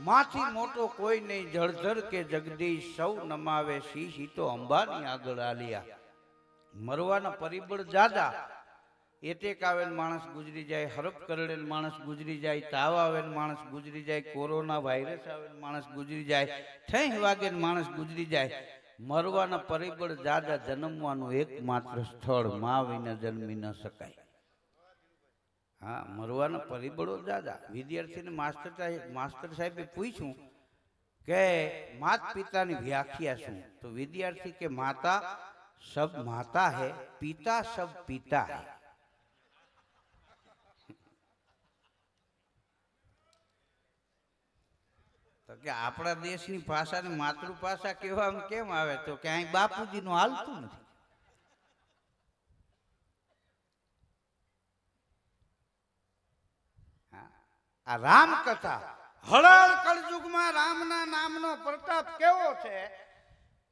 માથી મોટો કોઈ નહીં, જળધર કે જગદીશ સૌ નમાવે શીશ, ઈ તો અંબાની આગળ આલિયા. મરવાના પરિબળ જાદા, એટેક આવે ને માણસ ગુજરી જાય, હરફ કરડે ને માણસ ગુજરી જાય, તાવ આવે ને માણસ ગુજરી જાય, કોરોના વાયરસ આવે ને માણસ ગુજરી જાય, ઠેંહ વાગે ને માણસ ગુજરી જાય. મરવાના પરિબળ જાદા, જન્મવાનું એકમાત્ર સ્થળ મા વિના જન્મી ન શકાય. હા, મરવાના પરિબળો જાદા. વિદ્યાર્થીને માસ્ટર સાહેબે પૂછ્યું કે માત પિતાની વ્યાખ્યા શું? તો વિદ્યાર્થી કે માતા સબ માતા હૈ, પિતા સબ પિતા હૈ. તો કે આપણા દેશની ભાષાને માતૃભાષા કહેવામાં કેમ આવે? તો કે અહીં બાપુજીનું હાલતું નથી. આ રામકથા હળહળ કળયુગમાં રામના નામનો પ્રતાપ કેવો છે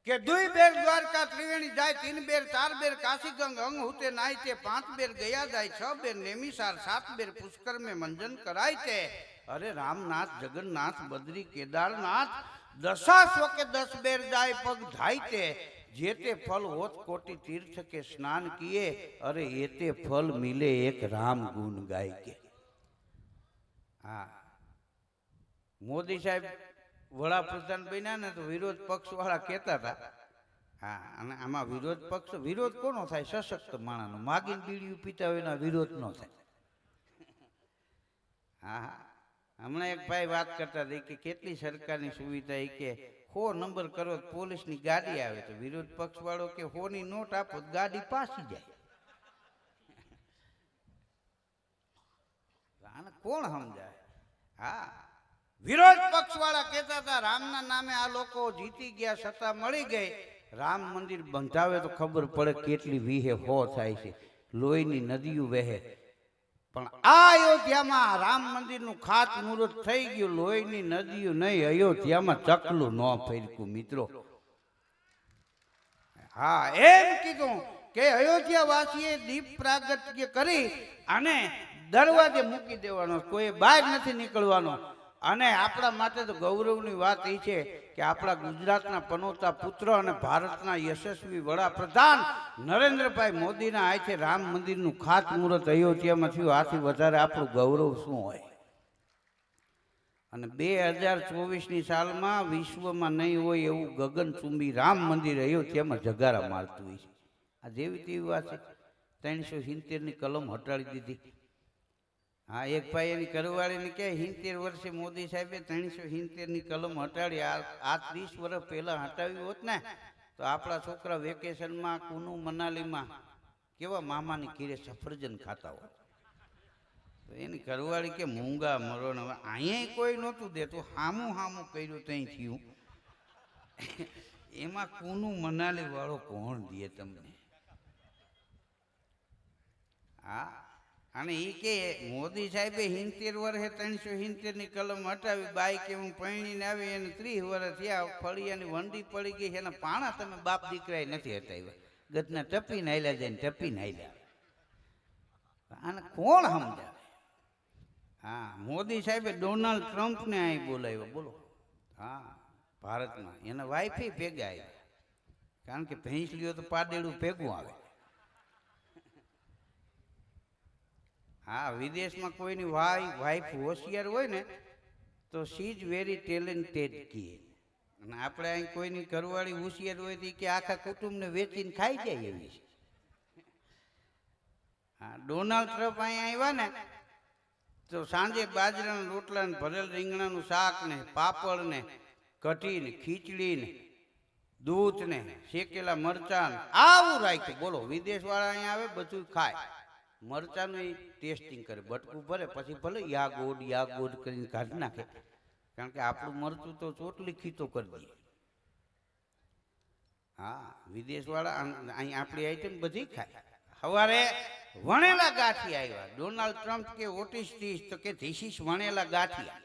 કે 2 બેર દ્વારકા ત્રિવેણી જાય, 3 બેર 4 બેર કાશી ગંગ અંગ હુતે નાય તે, 5 બેર ગયા જાય, 6 બેર નેમિસાર, 7 બેર પુષ્કર में મંજન કરાય તે. અરે રામનાથ જગન્નાથ બદ્રી કેદારનાથ, 10 કે 10 બેર જાય પગ ધાય તે, જેતે ફલ હોત કોટી तीर्थ के स्नान किए, अरे एते फल मिले एक राम गुण गाय के. હા, મોદી સાહેબ વડાપ્રધાન બન્યા ને તો વિરોધ પક્ષ વાળા કહેતા હતા, હા, અને આમાં વિરોધ કોનો થાય? સશક્ત માણસનો. માગીને બીડીયું પીતા હોય એના વિરોધ ન થાય. હા, હમણાં એક ભાઈ વાત કરતા હતા કે કેટલી સરકારની સુવિધા, એ કે 100 નંબર કરો પોલીસની ગાડી આવે, તો વિરોધ પક્ષ વાળો કે 100 ની નોટ આપો ગાડી પાછી જાય. કોણ સમજાય? હા, વિરોધ પક્ષ વાળા કહેતા હતા રામના નામે આ લોકો જીતી ગયા, સત્તા મળી ગઈ, રામ મંદિર બંધાવે તો ખબર પડે કેટલી વીહે હો થાય છે, લોહીની નદીઓ વહે. પણ આ અયોધ્યામાં રામ મંદિરનું ખાતમુહૂર્ત થઈ ગયું, લોહીની નદીઓ નહીં, અયોધ્યામાં ચકલું ન ફેરક્યું મિત્રો. હા, એમ કીધું કે અયોધ્યા વાસીએ દીપ પ્રાગટ્ય કરી અને દરવાજે મૂકી દેવાનો, કોઈ બહાર નથી નીકળવાનો. અને આપણા માટે તો ગૌરવની વાત એ છે કે આપણા ગુજરાતના પનોતા પુત્ર અને ભારતના યશસ્વી વડાપ્રધાન નરેન્દ્રભાઈ મોદીના હાથે રામ મંદિરનું ખાતમુહૂર્ત અયોધ્યામાં થયું. આથી વધારે આપણું ગૌરવ શું હોય? અને 2024ની સાલમાં વિશ્વમાં નહીં હોય એવું ગગનચુંબી રામ મંદિર અયોધ્યામાં જગારા મારતું હોય છે. આ જેવી તેવી વાત છે. 370ની કલમ હટાડી દીધી. હા, એક ભાઈ એની ઘરવાળીને કહે 70 વર્ષે મોદી સાહેબે 370ની કલમ હટાડી. આ 30 વર્ષ પહેલા હટાવી હોત ને તો આપણા છોકરા વેકેશનમાં કુનુ મનાલીમાં કેવા મામાની ઘીરે સફરજન ખાતા હોત. તો એની ઘરવાળી કે મૂંગા મરો ને, હવે અહીંયા કોઈ નહોતું દેતું, હામું કર્યું ત્યાં થયું. એમાં કુનુ મનાલી વાળો કોણ દે તમને? હા, અને એ કે મોદી સાહેબે 70 વર્ષે 370ની કલમ હટાવી, બાઈ કે હું પરણીને આવી એને 30 વર્ષ થયા, ફળિયાની વંડી પડી ગઈ, એના પાણા તમે બાપ દીકરાએ નથી હટાવ્યા, ગદના ટપીને હાલ્યા જાય ને ટપીને હાલ્યા. આને કોણ સમજાવે? હા, મોદી સાહેબે ડોનાલ્ડ ટ્રમ્પને અહીં બોલાવ્યો, બોલો. હા, ભારતમાં એના વાઈફે ભેગા આવ્યા, કારણ કે ભેંસ લ્યો તો પાડેડું ભેગું આવે. હા, વિદેશમાં કોઈની વાઈફ હોશિયાર હોય ને તો શી ઇઝ વેરી ટેલેન્ટેડ કહે, અને આપણે અહીં કોઈની ઘરવાળી હોશિયાર હોય તો કે આખા કુટુંબને વેચીને ખાઈ જાય એવી છે. હા, ડોનાલ્ડ ટ્રમ્પ અહીંયા આવ્યા ને તો સાંજે બાજરાના રોટલા ને ભરેલ રીંગણાનું શાક ને પાપડ ને કઢી ને ખીચડી ને દૂધ ને શેકેલા મરચાં આવું રાખ્યું. બોલો, વિદેશ વાળા અહીંયા આવે બધું ખાય, મરચાંનું ટેસ્ટિંગ કરે, બટકું ભરે, પછી ભલે યા ગોડ કરીને કાઢી નાખે, કારણ કે આપણું મરચું તો ચોટલી ખીતો કરી દઈએ. હા, વિદેશ વાળા અહીં આપણી આઈટમ બધી ખાય. સવારે વણેલા ગાંઠિયા આવ્યા. ડોનાલ્ડ ટ્રમ્પ કે વોટ ઇઝ ધીસ? તો કે ધીસ ઇઝ વણેલા ગાંઠિયા.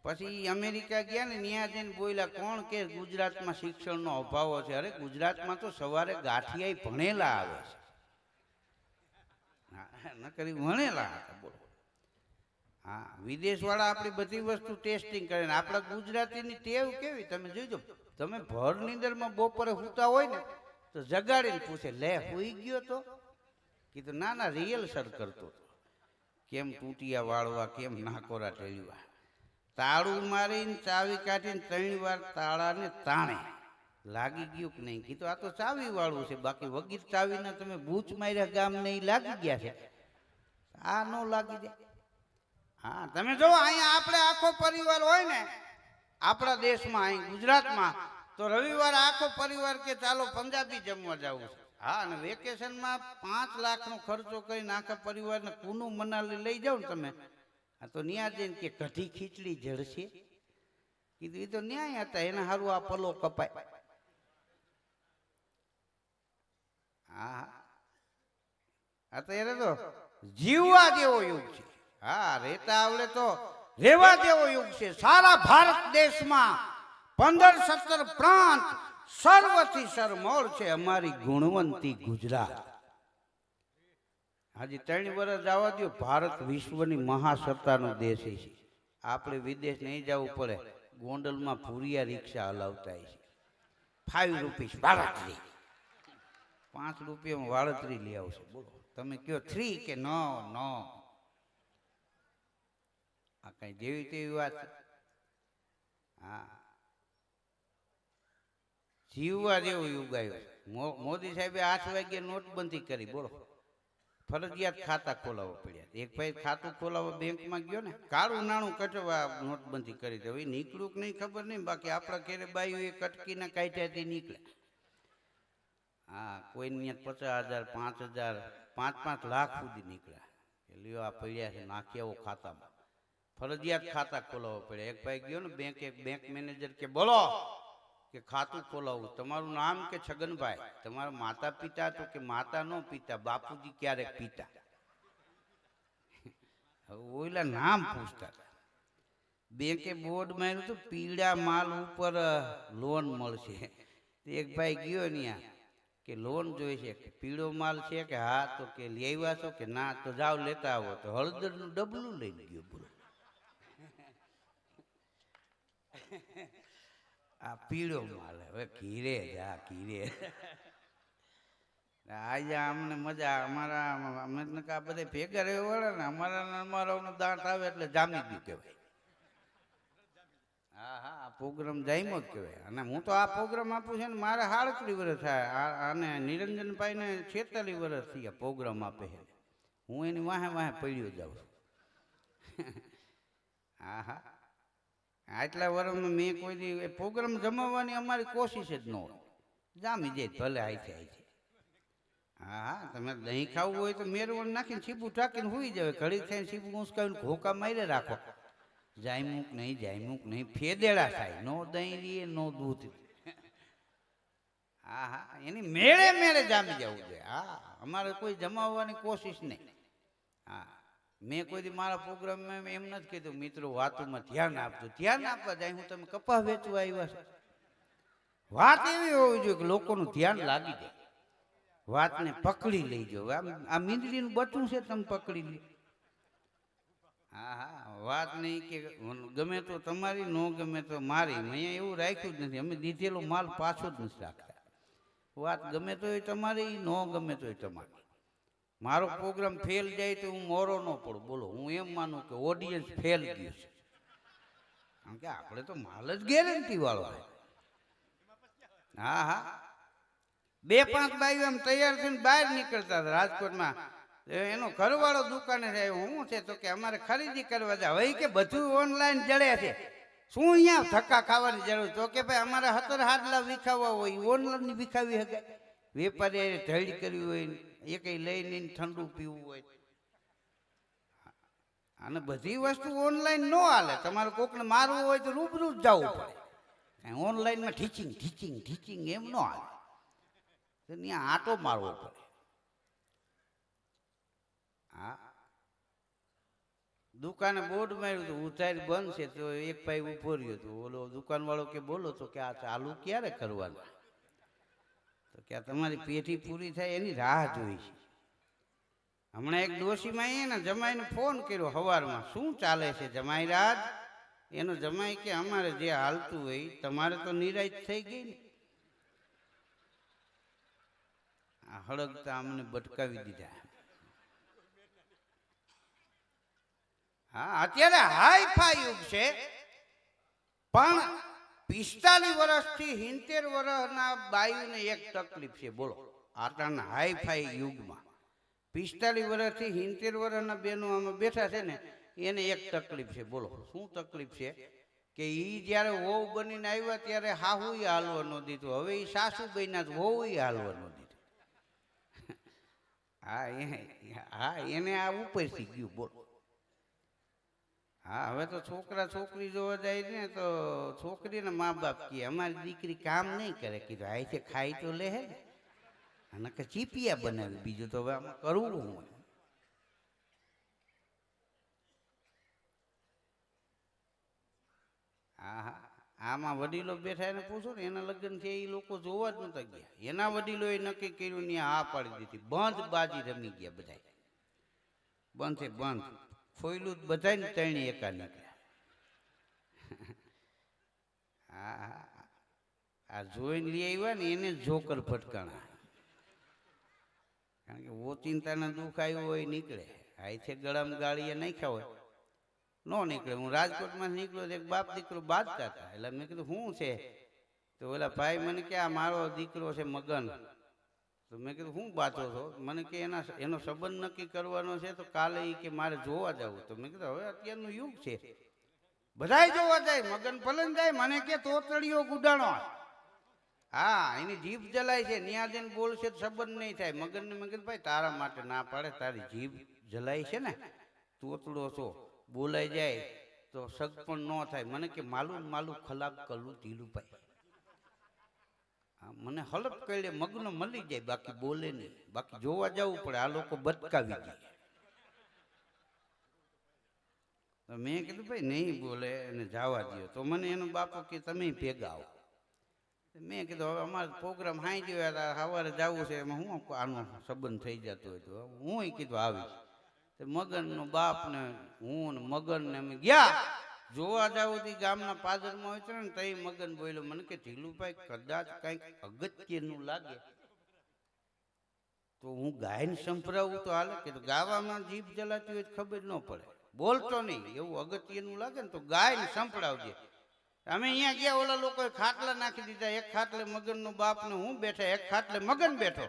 પછી અમેરિકા ગયા ને ત્યાં જઈને બોલ્યા, કોણ કે ગુજરાતમાં શિક્ષણનો અભાવ છે? અરે ગુજરાતમાં તો સવારે ગાંઠિયા ભણેલા આવે છે, ન કરી ભણેલા હતા. બોલો. હા, વિદેશવાળા આપણી બધી વસ્તુ ટેસ્ટિંગ કરે ને આપણા ગુજરાતીની ટેવ કેવી તમે જોઈજો. તમે ભર નીંદરમાં બપોરે સૂતા હોય ને તો જગાડીને પૂછે, લે હુઈ ગયો તો? કીધું ના ના, રિહર્સલ કરતો હતો. કેમ તૂટિયા વાળવા, કેમ નાકોરા ઢેળવા. તાળું મારીને ચાવી કાઢીને 3 વાર તાળાને તાણે લાગી ગયું કે નહીં. કીધું આ તો ચાવી વાળું છે, બાકી વગીર ચાવીના તમે બૂચ માર્યા ગામ ને એ લાગી ગયા છે, આ નો લાગી જાય. હા, તમે જો અહીંયા આપણે આખો પરિવાર હોય ને આપણા દેશમાં, અહીં ગુજરાતમાં, તો રવિવારે આખો પરિવાર કે ચાલો પંજાબી જમવા જવું છે. હા, અને વેકેશનમાં 5 લાખનો ખર્ચો કરીને આખા પરિવારને કુનુ મનાલી લઈ જાવ ને તમે, આ તો ન્યા જઈને કે કઢી ખીચડી જળશે. કીધું એ તો ન્યાય હતા, એના સારું આ પલો કપાય. હા, અત્યારે તો જીવવા જેવો યુગ છે. હા, રેતા આવડે તો રેવા જેવો યુગ છે. સારા ભારત દેશમાં 15-17 પ્રાંત સર્વથી સરમોર છે અમારી ગુણવંતી ગુજરાત. હજી 3 વર્ષ જવા દો, ભારત વિશ્વની મહાસત્તાનો દેશ છે. આપણે વિદેશ નહીં જવું પડે, ગોંડલમાં ભૂરિયા રિક્ષા હલાવતા છે. 5 રૂપીસ વાળતરી, 5 રૂપિયામાં વાળતરી લઈ આવશે. બોલો તમે કયો 3 કે નો નો, આ કઈ જેવી તેવી વાત. હા, જીવવા જેવો યુગ આવ્યો. મોદી સાહેબે 8 વાગ્યે નોટબંધી કરી. બોલો, ફરજિયાત ખાતા ખોલાવવા પડ્યા. એક ભાઈ ખાતું ખોલાવવા બેંકમાં ગયો ને, કાળું નાણું કટવા નોટબંધી કરી દે. નીકળું કે નહીં ખબર નહીં, બાકી આપણા ઘેરે બાયું એ કટકીના કાઢ્યાથી નીકળે. હા, કોઈને 50,000, 5,000, 5-5 લાખ સુધી નીકળ્યા. લ્યો આ પડ્યા છે, નાખી આવો ખાતામાં. ફરજિયાત ખાતા ખોલાવવા પડ્યા. એક ભાઈ ગયો ને બેંક મેનેજર કે બોલો કે ખાતું ખોલાવવું, તમારું નામ કે છગનભાઈ, તમારા માતા પિતા? તો કે માતા નો પિતા, બાપુજી ક્યારેક પિતા. ઓલા નામ પૂછતા હતા. બેંકે બોર્ડ માર્યું હતું, પીળા માલ ઉપર લોન મળશે. એક ભાઈ ગયો ત્યાં કે લોન જોઈ છે, પીળો માલ છે કે હા? તો કે લઈ આવ્યા છો કે ના? તો જાઓ લેતા આવો. તો હળદરનું ડબલું લઈને ગયો. બોલો, આ પીળો માલ. હવે ઘીરે જા ઘીરે. આજે અમને મજા, અમારા અમે આ બધા ભેગા રહેવા વાળા ને, અમારા દાંત આવે એટલે જામી ગયું કહેવાય. હા હા, આ પ્રોગ્રામ જામ્યો જ કહેવાય. અને હું તો આ પ્રોગ્રામ આપું છે ને, મારે 37 વર્ષ થાય. અને નિરંજનભાઈ ને 46 વર્ષ થયા પ્રોગ્રામ આપે છે. હું એની વાહે વાહે પડ્યો જાઉં છું. હા હા, આટલા વર્ષમાં મેં કોઈ દી પ્રોગ્રામ જમાવવાની અમારી કોશિશ જ ન હોય. જામી જાય ભલે આઈ છે. હા હા, તમે દહીં ખાવું હોય તો મેરવણ નાખીને સીપું ટાંકીને હોઈ જાવ. ઘડી થઈને સીપું ઊંચકાવીને ઘોકા મારી રાખો. જાયમુક નહીં, ફેદેડા થાય. નો દહીં રીએ, નો દૂધ. હા હા, એની મેળે જામી જવું જોઈએ. હા, અમારે કોઈ જમાવવાની કોશિશ નહીં. હા, મેં કોઈ દી મારા પ્રોગ્રામમાં એમ નથી કીધું મિત્રો વાતોમાં ધ્યાન આપજો. ધ્યાન આપવા જાય હું તમે કપા વેચવા આવ્યા છો. વાત એવી હોવી જોઈએ કે લોકોનું ધ્યાન લાગી જાય, વાતને પકડી લઈ જાઓ. આ મીંદડીનું બટું છે, તમે પકડી લો. હા હા, વાત નહીં કે ગમે તો તમારી, ન ગમે તો મારી. મેં એવું રાખ્યું જ નથી. અમે દીધેલો માલ પાછો જ નથી રાખતા. વાત ગમે તો એ તમારી, ન ગમે તો એ તમારી. મારો પ્રોગ્રામ ફેલ જાય તો હું મોરો ન પડું. બોલો, હું એમ માનું કે ઓડિયન્સ ફેલ ગયું છે, કારણ કે આપણે તો માલ જ ગેરંટી વાળો. હા હા, 2-5 બાઈઓ એમ તૈયાર થઈને બહાર નીકળતા હતા રાજકોટમાં. એનો ઘરવાળો દુકાને જાય, હું છે તો કે અમારે ખરીદી કરવા જાય. હવે કે બધું ઓનલાઈન જડે છે, શું અહીંયા ધક્કા ખાવાની જરૂર? તો કે ભાઈ અમારે 17 હાડલા વિખાવવા હોય, ઓનલાઈન વિખાવી શકે. વેપારી ઢળી કરવી હોય, એ કઈ લઈને ઠંડુ પીવું હોય, અને બધી વસ્તુ ઓનલાઈન ન હાલે. તમારે કોકને મારવું હોય તો રૂબરૂ જ જવું પડે. ઓનલાઈનમાં ઠીચિંગ એમ ન હાલે. ત્યાં આટો મારવો પડે. હા, દુકાને બોર્ડ માર્યું હતું ઉધારી બંધ છે. તો એક ભાઈ ઉભો રહ્યો હતો. ઓલો દુકાન વાળો કે બોલો તો કે આ ચાલુ ક્યારે કરવાનું? તો કે તમારી પેઢી પૂરી થાય એની રાહ જોઈ છે. હમણાં એક ડોશીમાં એને જમાઈને ફોન કર્યો સવારમાં, શું ચાલે છે જમાઈ રાજ? એનો જમાઈ કે અમારે જે હાલતું હોય તમારે તો નિરાશ થઈ ગઈ ને. આ હળગતા અમને બટકાવી દીધા. હા, અત્યારે હાઈ ફાઈ યુગ છે, પણ 45 વર્ષથી 70 વર્ષના બાયુને એક તકલીફ છે. બોલો, આટલાના હાઈ ફાઈ યુગમાં 45 વર્ષથી 70 વર્ષના બેનો આમાં બેઠા છે ને, એને એક તકલીફ છે. બોલો શું તકલીફ છે? કે ઈ જ્યારે વહુ બનીને આવ્યા ત્યારે હાહુય હાલવા ન દીધું, હવે ઈ સાસુ બન્યા તો વહુય હાલવા ન દીધું. હા, એને આ ઉપરથી ગયું. બોલો. હા, હવે તો છોકરા છોકરી જોવા જાય ને તો છોકરીના મા બાપ કહે અમારી દીકરી કામ નહીં કરે. કીધું આ છે ખાઈ તો લે હે ને, અને કે ચીપિયા બનાવી, બીજું તો હવે આમાં કરવું હું. હા, આમાં વડીલો બેઠા એને પૂછો ને, એના લગ્ન છે એ લોકો જોવા જ નતા ગયા. એના વડીલોએ નક્કી કર્યું ને હા પાડી દીધી. બંધ બાજી રમી ગયા બધા. બંધ છે બંધ. ફોયલું જ બધાને ત્રણે એકા નીકળ્યા. હા, આ જોઈને લઈ આવ્યા ને એને જોકર ફટકાણા. કારણ કે ઓચિંતાના દુઃખ આવ્યું હોય નીકળે. આ છે ગળામાં ગાળીએ નાખ્યા હોય ન નીકળે. હું રાજકોટમાં નીકળ્યો, એક બાપ દીકરો બાજતા હતા. એટલે મેં કીધું શું છે? તો ઓલા ભાઈ મને કે આ મારો દીકરો છે મગન. તો મેં કીધું શું બાતો છો? મને કે એનો સંબંધ નક્કી કરવાનો છે, તો કાલે એ કે મારે જોવા જવું. તો મેં કીધું હવે અત્યારનું યુગ છે, બધાય જોવા જાય, મગન ભલન જાય. મને કે તોતળીઓ ગુડાણો. હા, એની જીભ જલાય છે, ન્યા જઈને બોલશે તો સંબંધ નહીં થાય. મગનને મેં કીધું ભાઈ તારા માટે ના પાડે, તારી જીભ જલાય છે ને, તોતડો છો, બોલાઈ જાય તો સગ પણ ન થાય. મને કે માલું માલું ખલાબ કરવું ઢીલું ભાઈ. મને હલપ કરે મગનો મળી જાય, બાકી બોલે નહીં. બાકી જોવા જવું પડે, આ લોકો બટકાવી દે. તો મેં કીધું ભાઈ નહીં બોલે અને જવા દો. તો મને એનો બાપો કે તમે ભેગા આવો. મેં કીધું હવે અમારો પ્રોગ્રામ હાઈ ગયો, સવારે જવું છે, એમાં હું આનો સંબંધ થઈ જતો હોય તો હું કીધું આવીશ. મગનનો બાપ ને હું ને મગન ને અમે ગયા જોવા જાવ. ગામના પાદરમાં હોય છે ને, તઈ મગન બોલ્યો મને કે ઢીલુભાઈ કદાચ કઈક અગત્યનું લાગે તો હું ગાયને સંભળાવું તો હાલે. કે ગાવામાં જીભ જલાતી હોય ખબર ન પડે, બોલતો નહીં. એવું અગત્યનું લાગે ને તો ગાયને સંભળાવજે. અમે અહીંયા ગયા, ઓલા લોકોએ ખાટલા નાખી દીધા. એક ખાટલે મગનનો બાપ ને હું બેઠા, એક ખાટલે મગન બેઠો.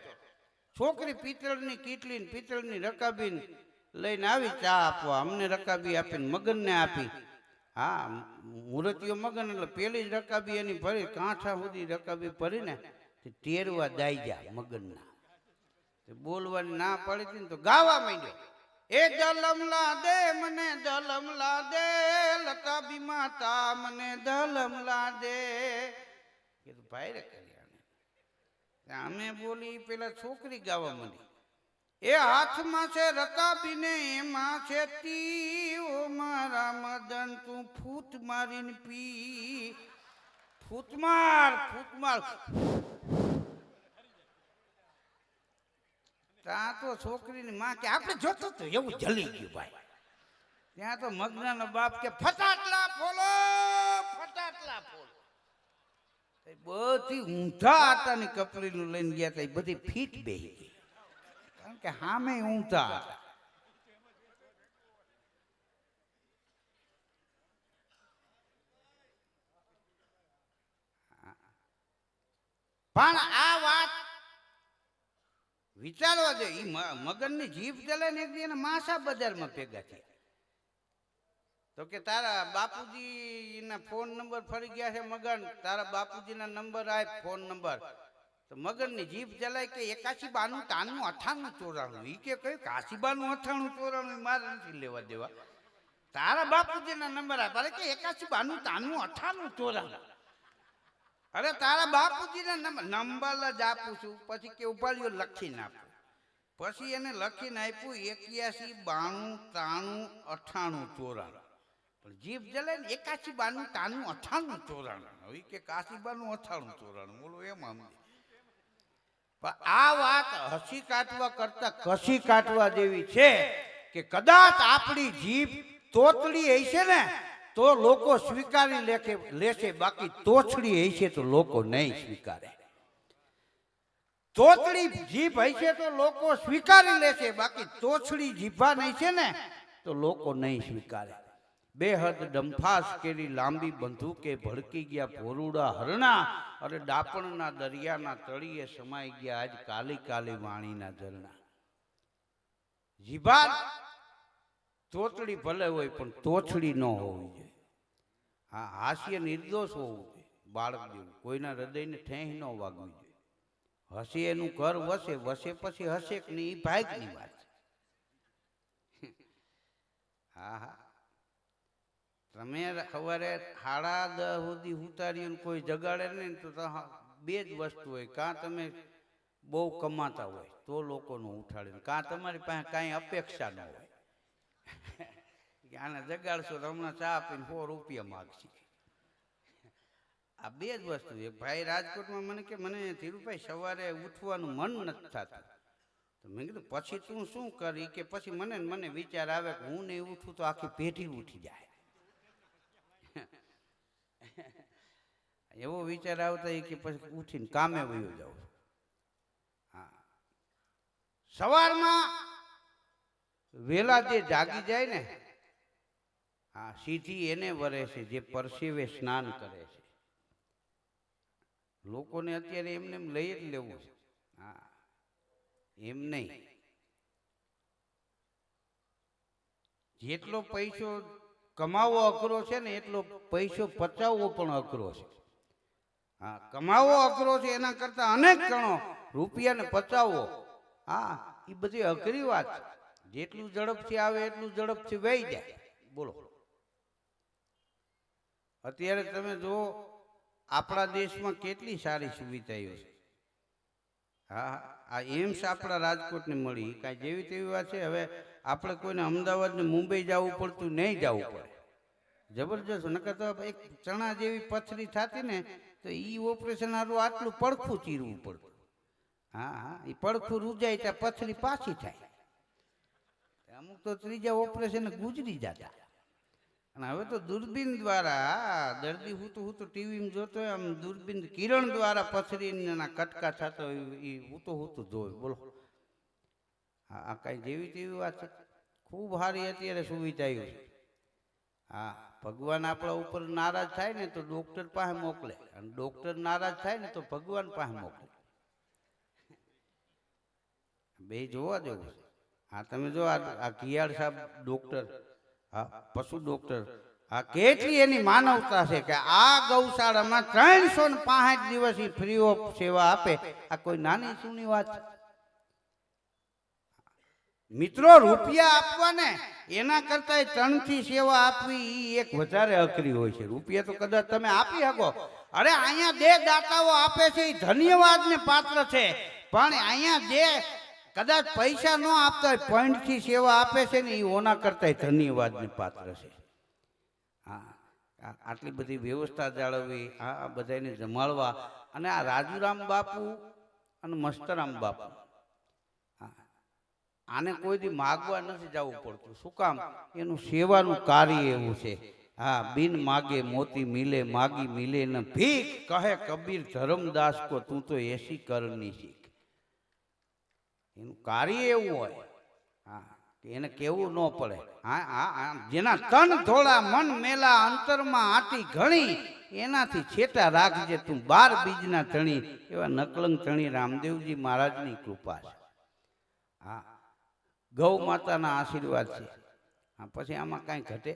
છોકરી પિત્તળની કીટલી પિત્તળની રકાબી લઈને આવી ચા આપવા. અમને રકાબી આપીને મગનને આપી. હા, મૂર્તિઓ મગન એટલે પેલી જ રકાબી એની ભરી, કાંઠા સુધી રકાબી ભરીને તેરવા દાઈજા મગનના. બોલવાની ના પડી હતી ને તો ગાવા માંડ્યો. એ દલમલા દે મને દલમલા દે, લતાબી માતા મને દલમલા દે. કીધું ભાઈ રે કર્યા. અમે બોલી પેલા છોકરી ગાવા માંડી. એ હાથમાં છે રકાબીને એમાં છે તી, ઓ મારા મદન તું ફૂટ મારીને પી. ફૂટ માર ફૂટ માર. ત્યાં તો છોકરીની માં કે આપણે જોતો તો એવું જલી ગયું ભાઈ. ત્યાં તો મગનાનો બાપ કે ફટાટલા ફોલો ફટાટલા ફોલો. બધી ઊંધા આટાની કપડીનું લઈને ગયા હતા, બધી ફીટ બેહી ગઈ. કારણ કે હામે ઊંધા હતા. પણ આ વાત વિચારવા દે. ઈ મગનની જીભ જલે ને એક એને માસા બજારમાં ભેગા થયા. તો કે તારા બાપુજી ના ફોન નંબર ફરી ગયા છે મગન, તારા બાપુજી ના નંબર આપ, ફોન નંબર. તો મગન ની જીભ જલાય કે 81 92 93 98 94. ઈ કે કયું 81 92 94 મારે નથી લેવા દેવા. તારા બાપુજી ના નંબર આપ. અરે કે 81 92 93 98 94. અરે તારા બાપુજી ના નંબર જ આપું છું. પછી કે ઉપાડ્યો લખીને આપું. પછી એને લખીને આપ્યું 81 92 93 98 94. પણ જીભ જલે ને 81 92 93 98 94. હવે કે 81 92 98 94. બોલો એમ આમ પણ આ વાત હસી કાઢવા કરતા કસી કાઢવા જેવી છે કે કદાચ આપણી જીભ તોતડી હશે ને તો લોકો સ્વીકારી લેશે, બાકી તોછડી હશે તો લોકો નહીં સ્વીકારે. તોતડી જીભ હશે તો લોકો સ્વીકારી લેશે, બાકી તોછડી જીભા નહીં છે ને તો લોકો નહીં સ્વીકારે. બેહદ ડંફાસ કેરી લાંબી બંદૂકે ભડકી ગયા ભોરુડા હરણા, અને ડાપણના દરિયાના તળિયે સમાઈ ગયા આજ કાલી કાલી વાણીના ઝરણા. જીભા તોતડી ભલે હોય પણ તોછડી ન હોવી જોઈએ. હા, હાસ્ય નિર્દોષ હોવું જોઈએ, બાળક જેવું, કોઈના હૃદયને ઠેંહ ન વાગવી જોઈએ. હસે એનું ઘર વસે, વસે પછી હસે કે નહીં એ ભાગની વાત. હા હા, તમે સવારે 10:30 સુધી ઉતાર્યું કોઈ જગાડે નહીં તો 2 જ વસ્તુ હોય, કાં તમે બહુ કમાતા હોય તો લોકોનું ઉઠાડીને, કાં તમારી પાસે કાંઈ અપેક્ષા ન હોય કે આને જગાડશો તો હમણાં ચા આપીને 100 રૂપિયા માગશે. આ 2 જ વસ્તુ. એક ભાઈ રાજકોટમાં મને કે મને ધીરુભાઈ સવારે ઉઠવાનું મન નથી થતું. તો મેં કીધું પછી તું શું કરી? કે પછી મને વિચાર આવે કે હું નહીં ઉઠું તો આખી પેઢી ઉઠી જાય. એવો વિચાર આવતા કે પછી ઉઠીને કામે વયો જાઉં. હા, સવારમાં વેલા જે જાગી જાય ને, હા, સીધી એને વરે છે જે પરસેવે સ્નાન કરે છે. લોકોને અત્યારે એમને એમ લઈ જ લેવું છે. હા, એમ નહીં. જેટલો પૈસો કમાવો અઘરો છે ને એટલો પૈસો પચાવવો પણ અઘરો છે. હા, કમાવો અઘરો છે એના કરતા અનેક ગણો રૂપિયાને પચાવવો, હા, એ બધી અઘરી વાત છે. જેટલું ઝડપથી આવે એટલું ઝડપથી વહી જાય. બોલો, અત્યારે તમે જો આપણા દેશમાં કેટલી સારી સુવિધાઓ છે. હા, આ એમ્સ આપણા રાજકોટને મળી, કાંઈ જેવી તેવી વાત છે. હવે આપણે કોઈને અમદાવાદ ને મુંબઈ જવું પડતું નહીં જવું પડે. જબરજસ્ત. નકર તો એક ચણા જેવી પથરી થતી ને તો એ ઓપરેશન હારું આટલું પડખું ચીરવું પડતું. હા હા, એ પડખું રૂજાય ત્યાં પથરી પાછી થાય. અમુક તો ત્રીજા ઓપરેશન ગુજરી જતા. અને હવે તો દૂરબીન દ્વારા દર્દી હું તો ટીવીમાં જોતો હોય, આમ દૂરબીન કિરણ દ્વારા પથરીના કટકા થતો હોય એ હું જોયું. બોલો, આ કાંઈ જેવી તેવી વાત છે. ખૂબ સારી અત્યારે સુવિધાઓ છે. હા, ભગવાન આપણા ઉપર નારાજ થાય ને તો ડોક્ટર પાસે મોકલે, અને ડોક્ટર નારાજ થાય ને તો ભગવાન પાસે મોકલે. બે જોવા જેવું છે. હા, તમે જો આ ઘિયાળ સાહેબ ડોક્ટર, હા, પશુ ડોક્ટર, આ કેટલી એની માનવતા છે કે આ ગૌશાળામાં 365 દિવસ ફ્રી ઓફ સેવા આપે. આ કોઈ નાની સૂની વાત છે? મિત્રો, રૂપિયા આપવા ને એના કરતા 3 થી સેવા આપવી એ એક વધારે અઘરી હોય છે. રૂપિયા તો કદાચ તમે આપી શકો. અરે અહીંયા 2 દાતાઓ આપે છે એ ધન્યવાદને પાત્ર છે, પણ અહીંયા જે કદાચ પૈસા ન આપતા હોય પોઈન્ટ થી સેવા આપે છે ને એ ઓના કરતા ધન્યવાદને પાત્ર છે. હા, આટલી બધી વ્યવસ્થા જાળવવી, આ બધાને જમાડવા, અને આ રાજુરામ બાપુ અને મસ્તરામ બાપુ, આને કોઈ દી માગવા નથી જવું પડતું. શું કામ? એનું સેવાનું કાર્ય એવું છે. હા, બિન માગે મોતી મિલે, માગી મિલે ન ભીખ, કહે કબીર ધર્મદાસ કો તું તો એસી કરની શીખ. એનું કાર્ય એવું હોય, હા, કે એને કેવું ન પડે. હા, જેના તન ધોળા મન મેલા અંતરમાં આટી ઘણી, એનાથી છેટા રાખજે તું 12 બીજના ધણી. એવા નકલંગ ધણી રામદેવજી મહારાજની કૃપા છે. હા, ગૌ માતાના આશીર્વાદ છે. હા, પછી આમાં કાંઈ ઘટે?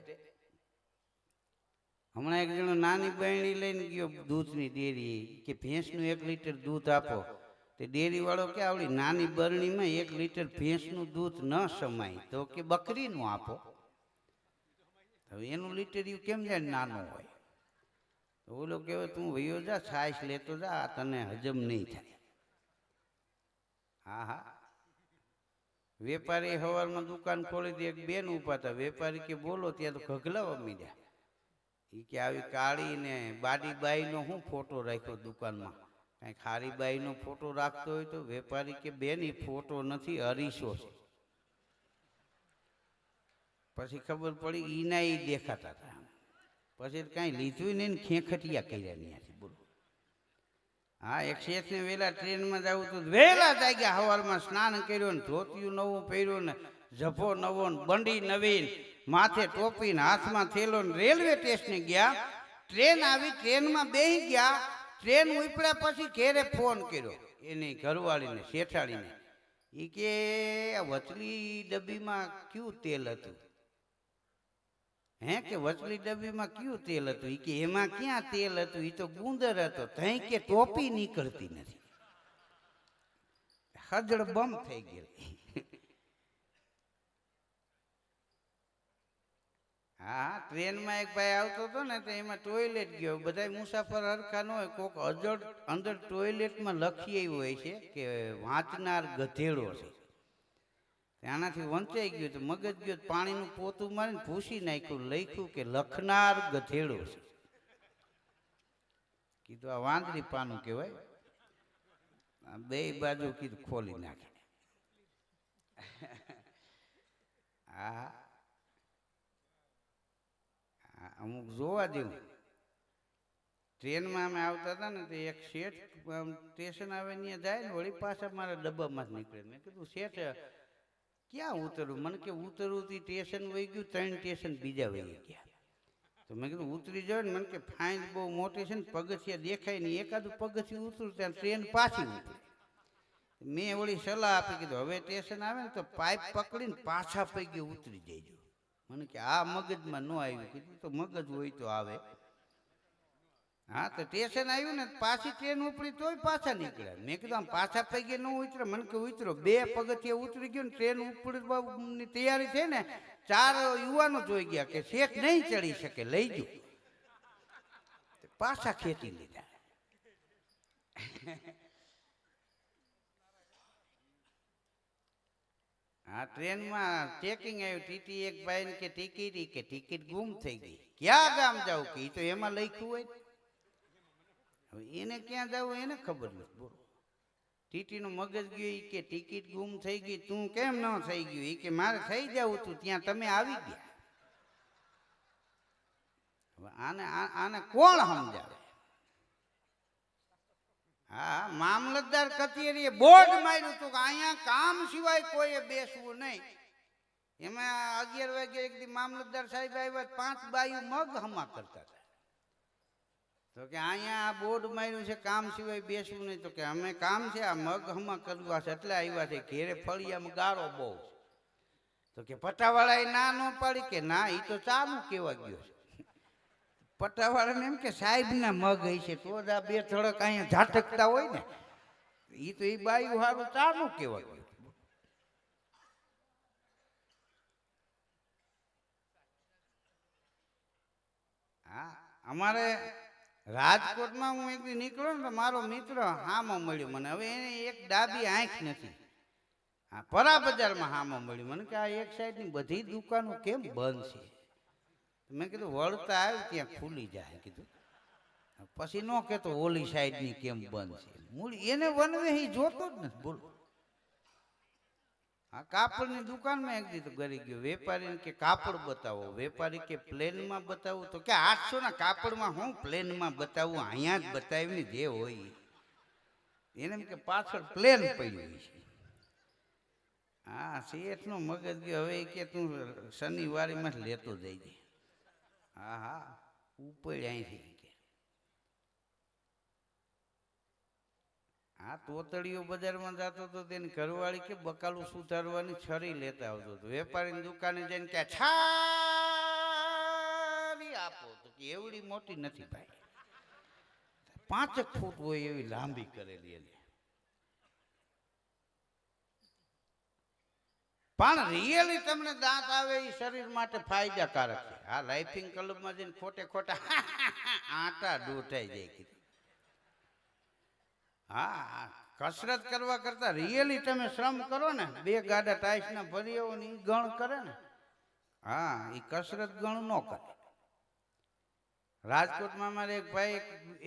હમણાં એક જણો નાની બહેણી લઈને ગયો દૂધની ડેરી, કે ભેંસનું 1 લીટર દૂધ આપો. તે ડેરી વાળો કે આવડી નાની બરણીમાં 1 લીટર ભેંસનું દૂધ ન સમાય, તો કે બકરીનું આપો. હવે એનું લીટર કેમ જાય નાનું હોય? તો ઓલો કહેવાય તું વયો જા, છાશ લેતો જા, તને હજમ નહીં થાય. હા હા, વેપારી સવારમાં દુકાન ખોલી દે. એક બેન ઉભા હતા. વેપારી કે બોલો, ત્યાં તો ઘગલાવા મીડ્યા. એ કે આવી કાળી ને બાડી બાઈ નો શું ફોટો રાખ્યો દુકાનમાં? કાંઈક હારીબાઈનો ફોટો રાખતો હોય તો વેપારી કે બેન એ ફોટો નથી, અરીસો છે. પછી ખબર પડી ઈના ઈ દેખાતા હતા. પછી કાંઈ લીધું નહીં ને ખેખટિયા કર્યા ત્યાંથી. બોલો. હા, એક શેઠને વહેલા ટ્રેનમાં જવું તો વહેલા જાગ્યા, સવારમાં સ્નાન કર્યું ને ધોતિયું નવું પહેર્યું ને જભો નવો ને બંડી નવીન, માથે ટોપી ને હાથમાં થેલો ને રેલવે સ્ટેશને ગયા. ટ્રેન આવી, ટ્રેનમાં બેસી ગયા. ટ્રેન ઉપડ્યા પછી ઘેરે ફોન કર્યો એની ઘરવાળીને, શેઠાડીને. એ કે આ વચલી ડબ્બીમાં કયું તેલ હતું? હે કે વચલી ડબ્બીમાં કયું તેલ હતું? એ કે એમાં ક્યાં તેલ હતું, એ તો ગુંદર હતો. તઈ કે ટોપી નીકળતી નથી. હજળ બમ થઈ ગયેલી. હા, ટ્રેનમાં એક ભાઈ આવતો હતો ને તો એમાં ટોયલેટ ગયો. બધા મુસાફર હરખા ન હોય, કોક અજળ અંદર ટોયલેટમાં લખી આવ્યું હોય છે કે વાંચનાર ગધેડો છે. આનાથી વંચાઈ ગયું તો મગજ ગયો, પાણીનું પોતું મારીને ભૂસી નાખ્યું, લખ્યું કે લખનાર ગધેડો છે. કીધું આ વાંદરી પાનું કહેવાય. બે બાજુ કીધું ખોલી નાખે. હા, અમુક જોવા જેવું. ટ્રેનમાં અમે આવતા હતા ને તો એક શેઠ સ્ટેશન આવે ત્યાં જાય ને વળી પાછા મારા ડબ્બામાં જ નીકળે. મેં કીધું શેઠ ક્યાં ઉતરવું? મને કે ઉતરવું સ્ટેશન વહી ગયું, 3 સ્ટેશન બીજા વહી ગયા. તો મેં કીધું ઉતરી જાવ ને. મને કે ફાઇન બહુ મોટી છે ને પગથિયા દેખાય નહીં, એકાદું પગથિયું ઉતરું ત્યાં ટ્રેન પાછી ઉતરે. મેં વળી સલાહ આપી, કીધું હવે સ્ટેશન આવે ને તો પાઇપ પકડીને પાછા પૈકી ઉતરી જઈજો. મને કે આ મગજમાં ન આવ્યું. કીધું તો મગજ હોય તો આવે. હા, તો સ્ટેશન આવ્યું ને પાછી ટ્રેન ઉપડી તોય પાછા નીકળ્યા. મેં કીધું આમ પાછા પૈકી ન ઉતરે? મને કે ઉતરો. 2 પગથિયા ઉતરી ગયો ને ટ્રેન ઉપડવાની તૈયારી થઈ ને 4 યુવાનો જોઈ ગયા કે શેઠ નહીં ચડી શકે, લઈ ગયો. પાછા ખેંચી લીધા. હા, ટ્રેનમાં ચેકિંગ આવ્યું. ટીટી એક ભાઈ કે ટિકિટ ગુમ થઈ ગઈ. ક્યાં ગામ જાવ કે તો એમાં લખ્યું હોય. હવે એને ક્યાં જવું એને ખબર નથી. બોલો. ટીટી નું મગજ ગયું કે ટિકિટ ગુમ થઈ ગઈ, તું કેમ ન થઈ ગયું? એ કે મારે થઈ જવું તું, ત્યાં તમે આવી ગયા. હવે આને કોણ સમજાવે? હા, મામલતદાર કચેરીએ બોર્ડ માર્યું હતું કે અહીંયા કામ સિવાય કોઈએ બેસવું નહીં. એમાં 11 વાગે એક દી મામલતદાર સાહેબ આવ્યા, 5 બાયું મગ હમા કરતા હતા. તો કે અહીંયા આ બોર્ડ માર્યું છે કામ સિવાય બેસવું નહીં. તો કે અમે કામ છે આ મગ હમા કરવા છે એટલે આવ્યા છે. ઘેરે ફળિયામાં ગાળો બહુ. તો કે પટાવાળાએ ના ન પાડી કે ના એ તો ચાનું કેવા ગયો છે. પટાવાળાને એમ કે સાહેબના મગ હશે તો જ આ 2 થડક અહીંયા ઝાટકતા હોય ને. એ તો એ બાયું સારું ચાનું કેવા ગયું. હા, અમારે રાજકોટમાં હું એક દી નીકળ્યો ને તો મારો મિત્ર હામો મળ્યો મને. હવે એને એક ડાબી આંખ નથી. હા, પરા બજારમાં હામો મળ્યું. મને કે આ એક સાઈડની બધી દુકાનો કેમ બંધ છે? મેં કીધું વળતા આવ્યું ત્યાં ખુલી જાય. કીધું પછી ન કહેતો ઓલી સાઈડની કેમ બંધ છે. મૂળ એને વનવે એ જોતો જ નથી. બોલો. હા, કાપડની દુકાનમાં એક દીધું ગરી ગયો. વેપારીને કે કાપડ બતાવો. વેપારી કે પ્લેનમાં બતાવું. તો કે 800 ના કાપડમાં હું પ્લેનમાં બતાવું? અહીંયા જ બતાવીને જે હોય એને કે પાછળ પ્લેન પડ્યું છે. હા, શેઠનો મગજ ગયો. હવે કે તું શનિવારીમાં જ લેતો જઈજે. હા હા, ઉપડ અહીંથી કે હા, તોતડીઓ બજારમાં જતો હતો તેની ઘરવાળી કે બકાલું સુધારવાની છરી લેતા આવતો હતો. વેપારીની દુકાને જઈને કે છારી આપો. તો કે એવડી મોટી નથી ભાઈ, 5 ફૂટ હોય એવી લાંબી કરેલી એને. પણ રિયલી તમને દાંત આવે એ શરીર માટે ફાયદાકારક છે. આ લાઇફિંગ ક્લબમાં જઈને ખોટે ખોટા આટા ડૂટાઈ જાય. કીધું હા, કસરત કરવા કરતા રિયલી તમે શ્રમ કરો ને, 2 ગાડા ટાઈસ ના ભરી આવો ને એ ગણ કરે ને. હા, એ કસરત ગણ ન કરે. રાજકોટમાં અમારે એક ભાઈ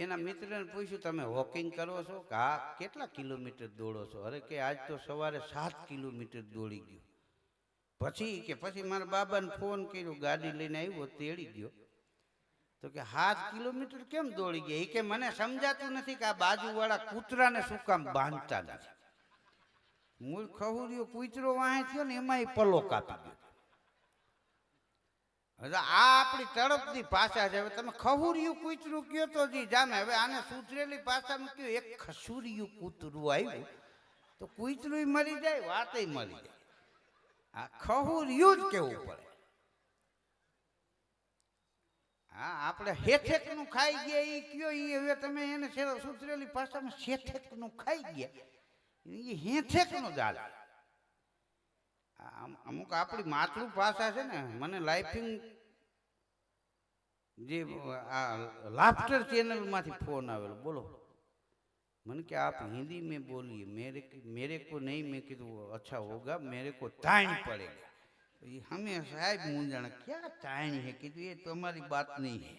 એના મિત્રને પૂછ્યું તમે વોકિંગ કરો છો કે હા કેટલા કિલોમીટર દોડો છો? અરે કે આજ તો સવારે 7 કિલોમીટર દોડી ગયો. પછી મારા બાબાને ફોન કર્યો, ગાડી લઈને આવ્યો, તેડી ગયો. તો કે 7 કિલોમીટર કેમ દોડી ગયા? એ કે મને સમજાતું નથી કે આ બાજુવાળા કૂતરાને શું કામ બાંધતા નથી. મૂળ ખહુરિયો કૂતરો વાહે થયો ને એમાં એ પલો કાપી ગયો. હવે આ આપણી તડપની ભાષા છે. હવે તમે ખહુરિયું કૂતરું કયો તો જી જામે. હવે આને સુધરેલી ભાષામાં કયો એક ખસુરિયું કૂતરું આવ્યું તો કૂતરું મરી જાય, વાતય મરી જાય. આ ખહુરિયું જ કેવું પડે. હા, આપણે હેઠેકનું ખાઈ ગયા એ કયો એ હવે તમે એને સુધરેલી ભાષામાં શેઠેકનું ખાઈ ગયા એ હેઠેકનું જ હાલે. અમુક આપણી માતૃભાષા છે ને, મને લાઇફિંગ જે આ લાફ્ટર ચેનલમાંથી ફોન આવેલો, બોલો મને કે આપ हिंदी में बोलिए, मेरे को नहीं. मैं कीधું अच्छा होगा, मेरे को ताण पड़ेगा. ये हमें साहब मूंझाना क्या ताण है, कीधું ये तो हमारी बात नहीं है.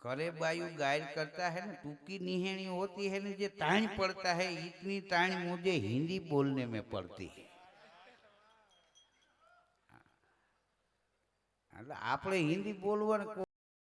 करे बायु गायर करता है ना, टूकी निहेणी होती है ना, जो ताण पड़ता है, इतनी ताण मुझे हिंदी बोलने में पड़ती है. એટલે આપણે હિન્દી બોલવાનું